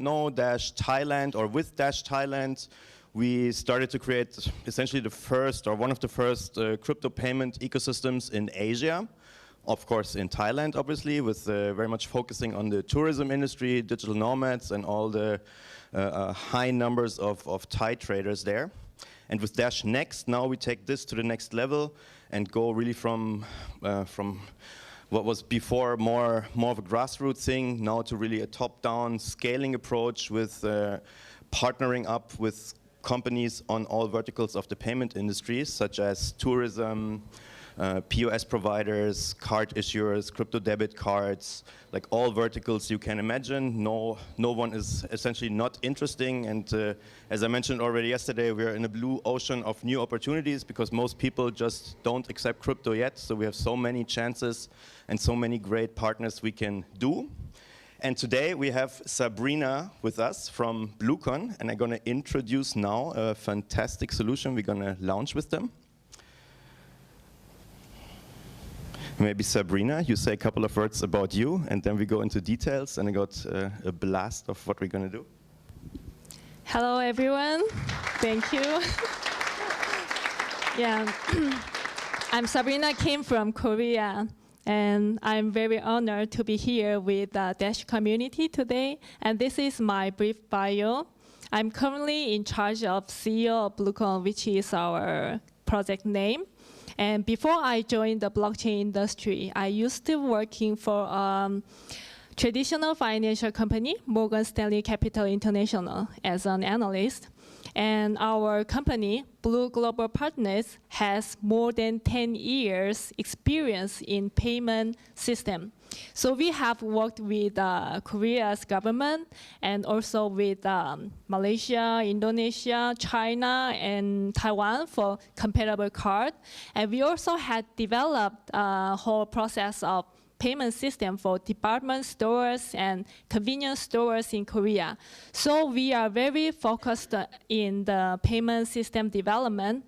know, Dash Thailand, or with Dash Thailand, we started to create essentially the first, or one of the first crypto payment ecosystems in Asia. Of course, in Thailand, obviously, with very much focusing on the tourism industry, digital nomads, and all the high numbers of Thai traders there. And with Dash Next, now we take this to the next level and go really from what was before more of a grassroots thing, now to really a top-down scaling approach with partnering up with companies on all verticals of the payment industry, such as tourism, POS providers, card issuers, crypto debit cards, like all verticals you can imagine. No one is essentially not interesting. And as I mentioned already yesterday, we're in a blue ocean of new opportunities because most people just don't accept crypto yet. So we have so many chances and so many great partners we can do. And today we have Sabrina with us from blucon, and I'm going to introduce now a fantastic solution we're going to launch with them. Maybe Sabrina, you say a couple of words about you, and then we go into details, and I got a blast of what we're going to do. Hello, everyone. Thank you. Yeah, I'm Sabrina, came from Korea. And I'm very honored to be here with the Dash community today. And this is my brief bio. I'm currently in charge of CEO of blucon, which is our project name. And before I joined the blockchain industry, I used to working for traditional financial company, Morgan Stanley Capital International, as an analyst. And our company, Blue Global Partners, has more than 10 years experience in payment system. So we have worked with Korea's government and also with Malaysia, Indonesia, China, and Taiwan for comparable card. And we also had developed a whole process of payment system for department stores and convenience stores in Korea. So we are very focused in the payment system development.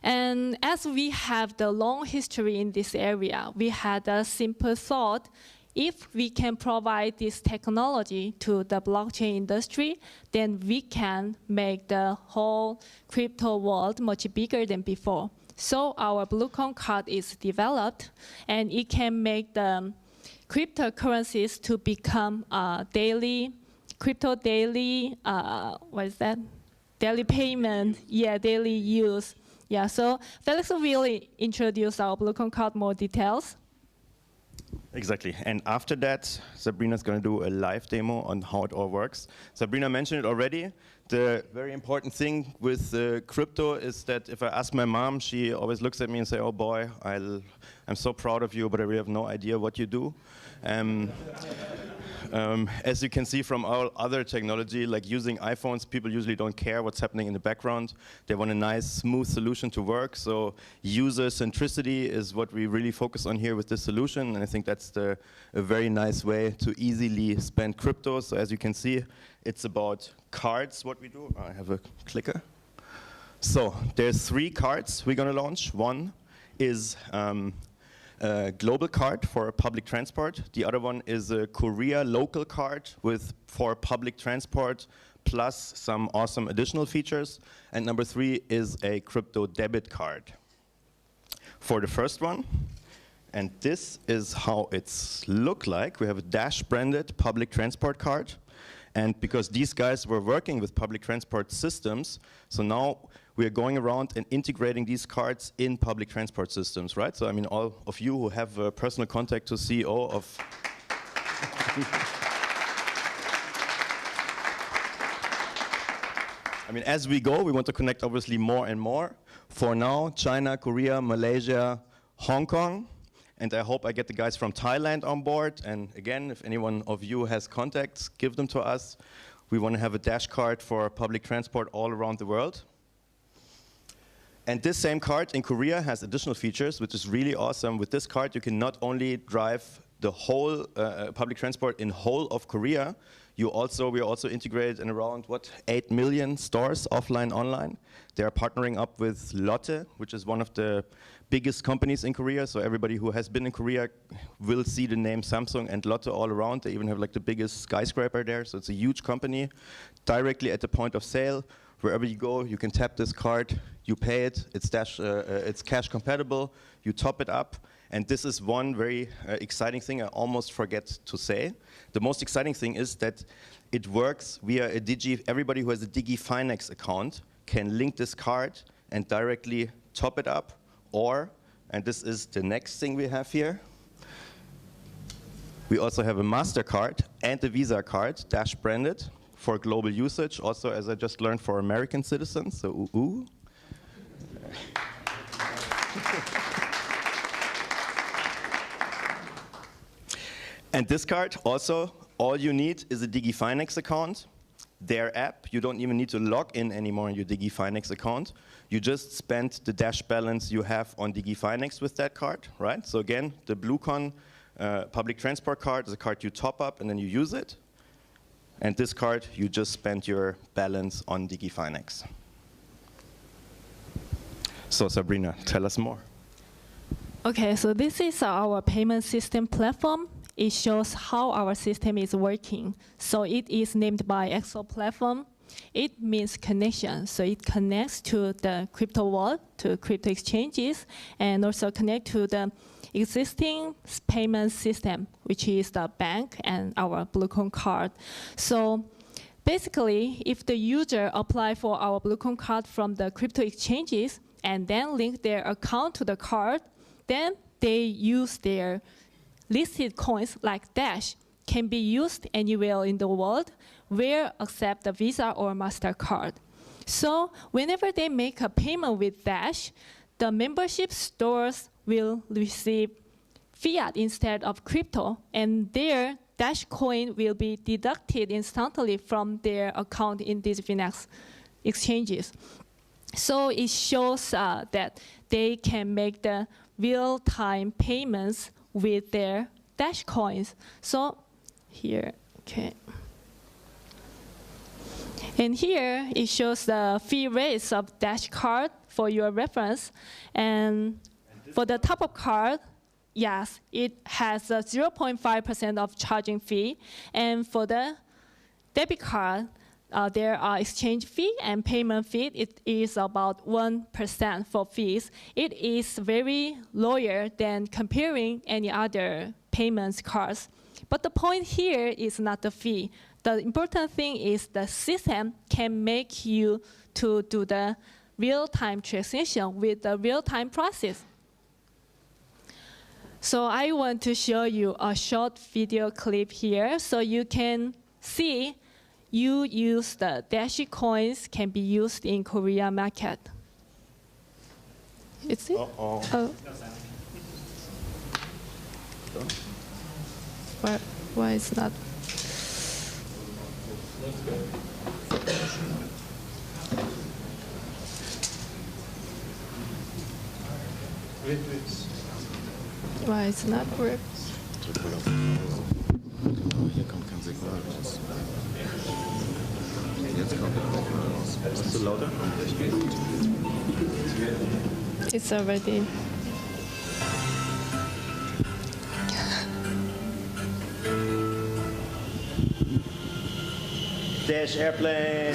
And as we have the long history in this area, we had a simple thought: if we can provide this technology to the blockchain industry, then we can make the whole crypto world much bigger than before. So our blucon card is developed, and it can make the cryptocurrencies to become daily, crypto daily, what is that? Daily payment, yeah, daily use. Yeah, so Felix will really introduce our blucon card more details. Exactly, and after that, Sabrina's going to do a live demo on how it all works. Sabrina mentioned it already. The very important thing with crypto is that if I ask my mom, she always looks at me and says, "Oh boy, I'm so proud of you, but I really have no idea what you do." As you can see from all other technology, like using iPhones, people usually don't care what's happening in the background. They want a nice, smooth solution to work. So user centricity is what we really focus on here with this solution. And I think that's a very nice way to easily spend crypto. So as you can see, it's about cards, what we do. I have a clicker. So there's 3 cards we're going to launch. One is a global card for public transport. The other one is a Korea local card for public transport, plus some awesome additional features. And number 3 is a crypto debit card. For the first one, and this is how it's look like. We have a Dash branded public transport card. And because these guys were working with public transport systems, so now we are going around and integrating these cards in public transport systems, right? So I mean, all of you who have a personal contact to CEO of I mean, as we go, we want to connect obviously more and more. For now, China, Korea, Malaysia, Hong Kong. And I hope I get the guys from Thailand on board. And again, if anyone of you has contacts, give them to us. We want to have a Dash card for public transport all around the world. And this same card in Korea has additional features, which is really awesome. With this card, you can not only drive the whole public transport in whole of Korea. We are also integrated in around, 8 million stores, offline, online. They are partnering up with Lotte, which is one of the biggest companies in Korea. So everybody who has been in Korea will see the name Samsung and Lotte all around. They even have like the biggest skyscraper there. So it's a huge company. Directly at the point of sale, wherever you go, you can tap this card, you pay it, it's cash compatible, you top it up. And this is one very exciting thing I almost forget to say. The most exciting thing is that it works via a everybody who has a DigiFinex account can link this card and directly top it up, or, and this is the next thing we have here, we also have a MasterCard and a Visa card, Dash branded, for global usage, also as I just learned for American citizens, so ooh. And this card, also, all you need is a DigiFinex account, their app. You don't even need to log in anymore in your DigiFinex account. You just spend the Dash balance you have on DigiFinex with that card, right? So again, the blucon public transport card is a card you top up and then you use it. And this card, you just spend your balance on DigiFinex. So Sabrina, tell us more. Okay, so this is our payment system platform. It shows how our system is working. So it is named by EXO platform. It means connection. So it connects to the crypto wallet, to crypto exchanges, and also connect to the existing payment system, which is the bank and our blucon card. So basically, if the user apply for our blucon card from the crypto exchanges and then link their account to the card, then they use their listed coins like Dash can be used anywhere in the world where accept the Visa or MasterCard. So whenever they make a payment with Dash, the membership stores will receive fiat instead of crypto, and their Dash coin will be deducted instantly from their account in these Finex exchanges. So it shows that they can make the real-time payments with their Dash coins. So here, okay. And here it shows the fee rates of Dash card for your reference. And for the top-up card, yes, it has a 0.5% of charging fee. And for the debit card, there are exchange fee and payment fee. It is about 1% for fees. It is very lower than comparing any other payments cards. But the point here is not the fee. The important thing is the system can make you to do the real-time transaction with the real-time process. So I want to show you a short video clip here so you can see you use the Dash coins can be used in Korea market. Is it? Uh-oh. Oh. Why it's not? Why it's not work? Hier kommt kein Signal raus. Jetzt kommt ein Signal raus. Ist du lauter? It's already. Dash airplane.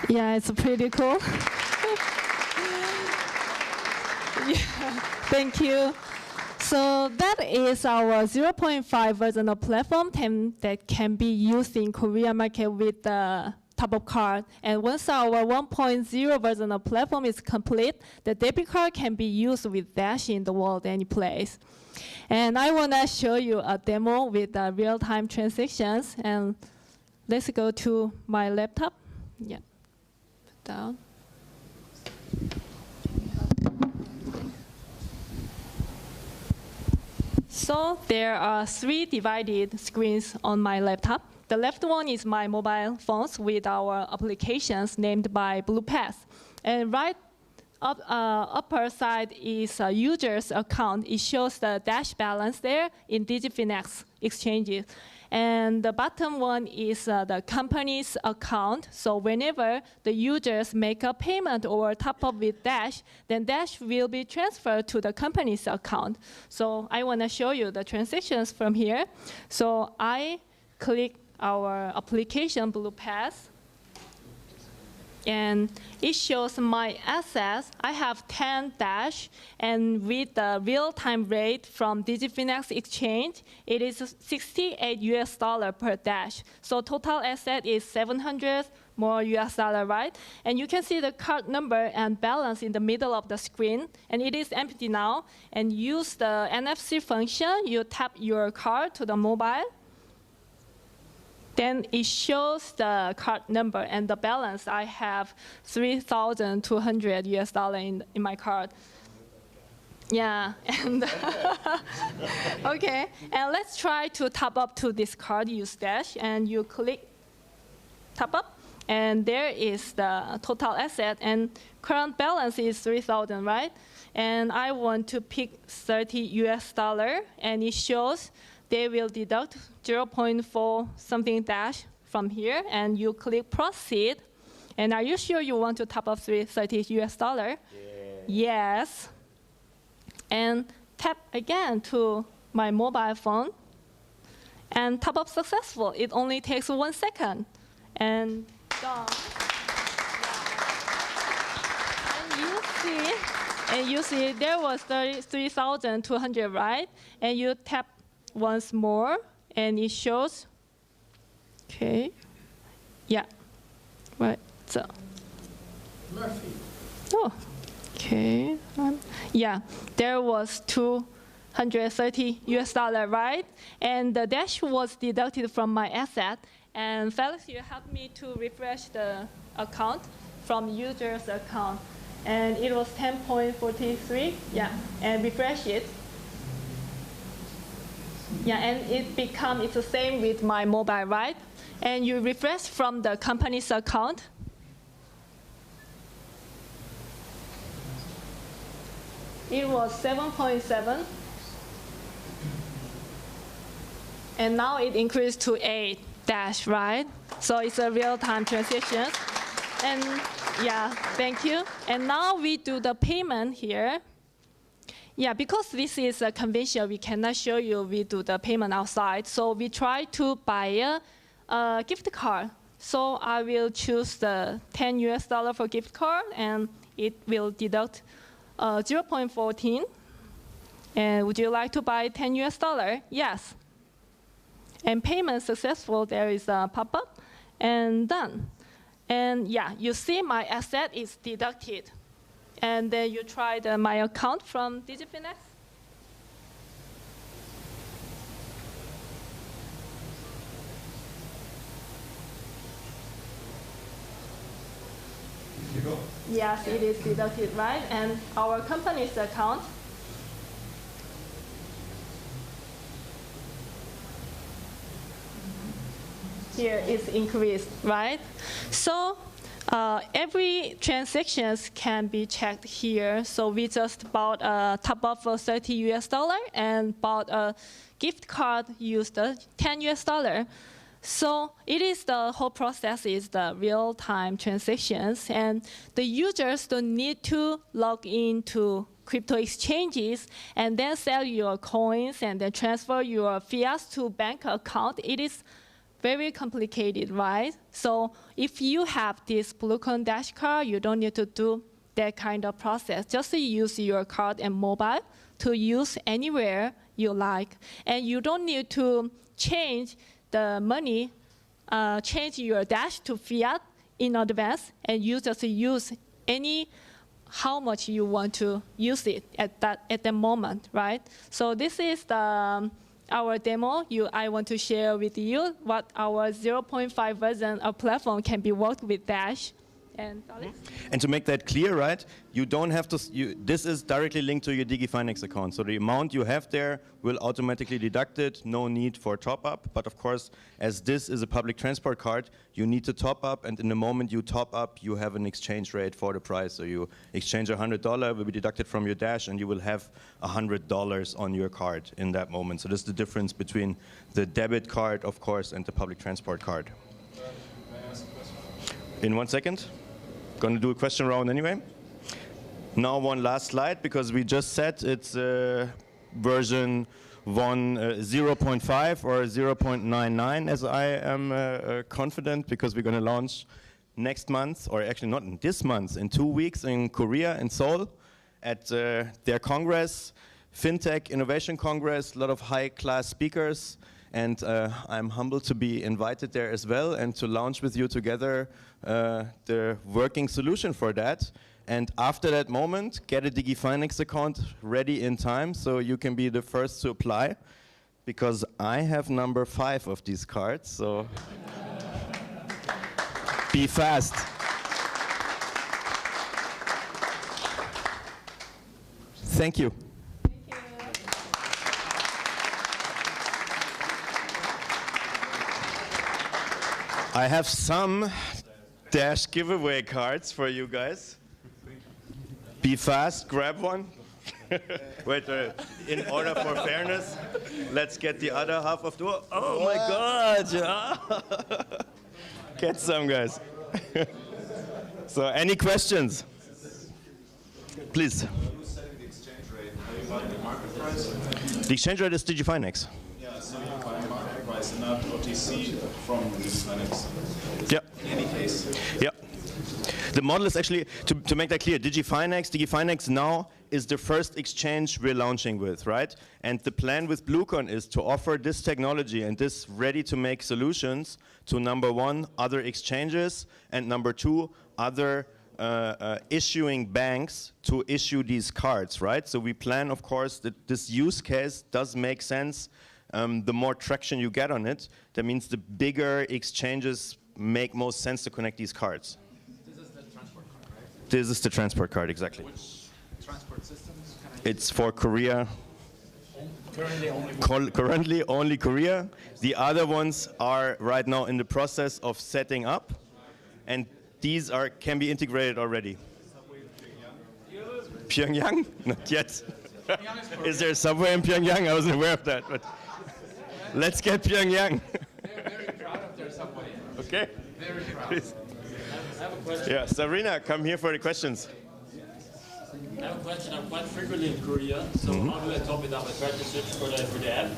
Yeah, it's pretty cool. Yeah, thank you. So that is our 0.5 version of platform that can be used in Korea market with the top-up card. And once our 1.0 version of platform is complete, the debit card can be used with Dash in the world any place. And I want to show you a demo with real-time transactions. And let's go to my laptop. Yeah, put down. So there are 3 divided screens on my laptop. The left one is my mobile phones with our applications named by blucon. And right upper side is a user's account. It shows the Dash balance there in DigiFinex exchanges. And the bottom one is the company's account. So whenever the users make a payment or top up with Dash, then Dash will be transferred to the company's account. So I want to show you the transactions from here. So I click our application blucon. And it shows my assets. I have 10 Dash, and with the real-time rate from DigiFinex exchange, it is 68 US dollar per Dash. So total asset is 700 more US dollar, right? And you can see the card number and balance in the middle of the screen, and it is empty now. And use the NFC function. You tap your card to the mobile. Then it shows the card number and the balance. I have 3,200 US dollar in my card. Yeah, and okay. And let's try to top up to this card, use Dash, and you click top up, and there is the total asset, and current balance is 3,000, right? And I want to pick 30 US dollar, and it shows they will deduct 0.4 something Dash from here, and you click proceed. And are you sure you want to top up 30 US dollar? Yeah. Yes. And tap again to my mobile phone, and top up successful. It only takes 1 second, and done. And you see there was 3,200, right? And you tap once more, and it shows, okay, yeah, right, so. Murphy. Oh, okay, yeah, there was 230 US dollar, right? And the Dash was deducted from my asset. And Felix, you helped me to refresh the account from user's account. And it was 10.43, yeah, and refresh it. Yeah, and it's the same with my mobile, right? And you refresh from the company's account. It was 7.7. And now it increased to 8 Dash, right? So it's a real-time transaction. And yeah, thank you. And now we do the payment here. Yeah, because this is a convention, we cannot show you we do the payment outside. So we try to buy a gift card. So I will choose the 10 US dollar for gift card, and it will deduct 0.14. And would you like to buy 10 US dollar? Yes. And payment successful, there is a pop-up, and done. And yeah, you see my asset is deducted. And then you try my account from DigiFinex. Yes, it is deducted, right? And our company's account. Here is increased, right? So every transactions can be checked here. So we just bought a top up for 30 US dollar and bought a gift card used 10 US dollar. So it is the whole process is the real-time transactions, and the users don't need to log into crypto exchanges and then sell your coins and then transfer your fiat to bank account. It is very complicated, right? So if you have this blucon Dash card, you don't need to do that kind of process. Just use your card and mobile to use anywhere you like. And you don't need to change the money, change your Dash to fiat in advance, and you just use how much you want to use it at the moment, right? So this is our demo. I want to share with you what our 0.5 version of platform can be worked with Dash. And to make that clear, right, you don't have to, this is directly linked to your DigiFinex account. So the amount you have there will automatically deduct it, no need for top up. But of course, as this is a public transport card, you need to top up. And in the moment you top up, you have an exchange rate for the price. So you exchange $100, will be deducted from your Dash, and you will have $100 on your card in that moment. So this is the difference between the debit card, of course, and the public transport card. In 1 second. Going to do a question round anyway. Now one last slide, because we just said it's version 0.5 or 0.99, as I am confident, because we're going to launch next month, or actually not in this month, in 2 weeks in Korea, in Seoul, at their Congress, FinTech Innovation Congress, a lot of high-class speakers. And I'm humbled to be invited there as well, and to launch with you together the working solution for that. And after that moment, get a DigiFinex account ready in time so you can be the first to apply, because I have number 5 of these cards, so be fast. Thank you. I have some Dash giveaway cards for you guys. Be fast, grab one. Wait, in order for fairness, let's get the other half of the... Oh my God! Yeah. Get some, guys. So, any questions? Please. The exchange rate, are you buying the market price? The exchange rate is DigiFinex. Yeah, so you buy market price and not OTC from DigiFinex. Yeah. In any case. Yeah. The model is actually, to make that clear, DigiFinex now is the first exchange we're launching with, right? And the plan with blucon is to offer this technology and this ready-to-make solutions to, number 1, other exchanges, and number 2, other issuing banks to issue these cards, right? So we plan, of course, that this use case does make sense. The more traction you get on it, that means the bigger exchanges make most sense to connect these cards. This is the transport card, right? This is the transport card, exactly. Which transport systems can I use? It's for Korea. Currently only Korea. The other ones are right now in the process of setting up, and these can be integrated already. Pyongyang? Not yet. Is there a subway in Pyongyang? I wasn't aware of that, but let's get Pyongyang. They're very proud of their subway. Okay. Very proud. Please. I have a question. Yeah, Sabrina, come here for the questions. I have a question. I'm quite frequently in Korea, so how do I top it up? I try to search for the app.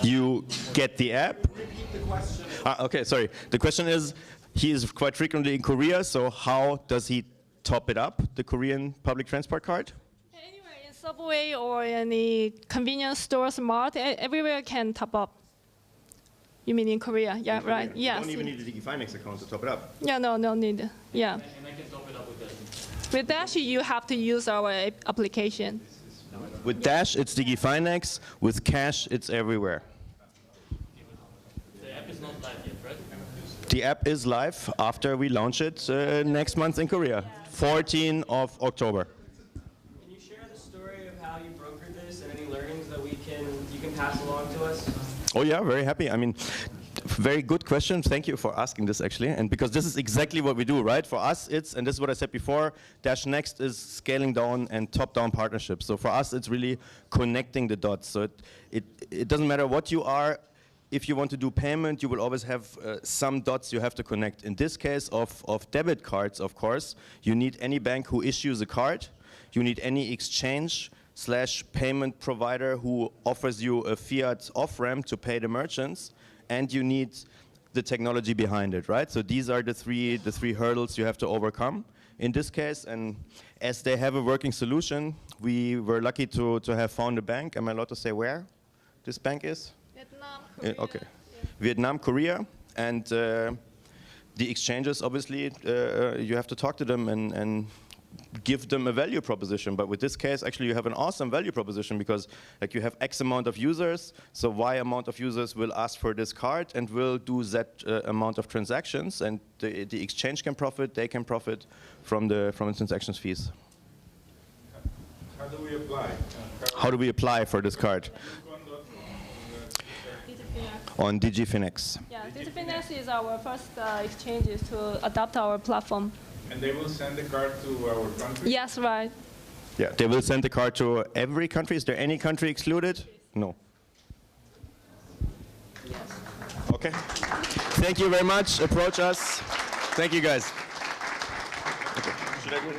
You get the app. Repeat the question. Okay, sorry. The question is, he is quite frequently in Korea, so how does he top it up, the Korean public transport card? Anywhere in Subway or any convenience store, Smart, everywhere can top up. You mean in Korea? Yeah, right. Yes. You don't even need a DigiFinex account to top it up. Yeah, no need. Yeah. And I can top it up with that. With Dash, you have to use our application. With Dash, it's DigiFinex. With Cash, it's everywhere. The app is not live yet, right? The app is live after we launch it next month in Korea, 14th of October. Can you share the story of how you brokered this and any learnings that you can pass along to us? Oh yeah, very happy. I mean, very good question. Thank you for asking this actually, and because this is exactly what we do, right? For us, and this is what I said before, Dash Next is scaling down and top-down partnerships. So for us, it's really connecting the dots. So it doesn't matter what you are. If you want to do payment, you will always have some dots you have to connect. In this case of debit cards, of course, you need any bank who issues a card. You need any exchange/payment provider who offers you a fiat off-ramp to pay the merchants. And you need the technology behind it, right? So these are the three hurdles you have to overcome in this case. And as they have a working solution, we were lucky to have found a bank. Am I allowed to say where this bank is? Vietnam, Korea. Okay. Vietnam, Korea, and the exchanges, obviously, you have to talk to them and give them a value proposition. But with this case, actually, you have an awesome value proposition because like you have X amount of users, so Y amount of users will ask for this card and will do that amount of transactions, and the exchange can profit, they can profit from the transactions fees. How do we apply? How do we apply for this card? On DigiFinex. Yeah, DigiFinex is our first exchanges to adopt our platform. And they will send the card to our country? Yes, right. Yeah, they will send the card to every country. Is there any country excluded? No. Okay. Thank you very much. Approach us. Thank you, guys. Okay. Should I do it?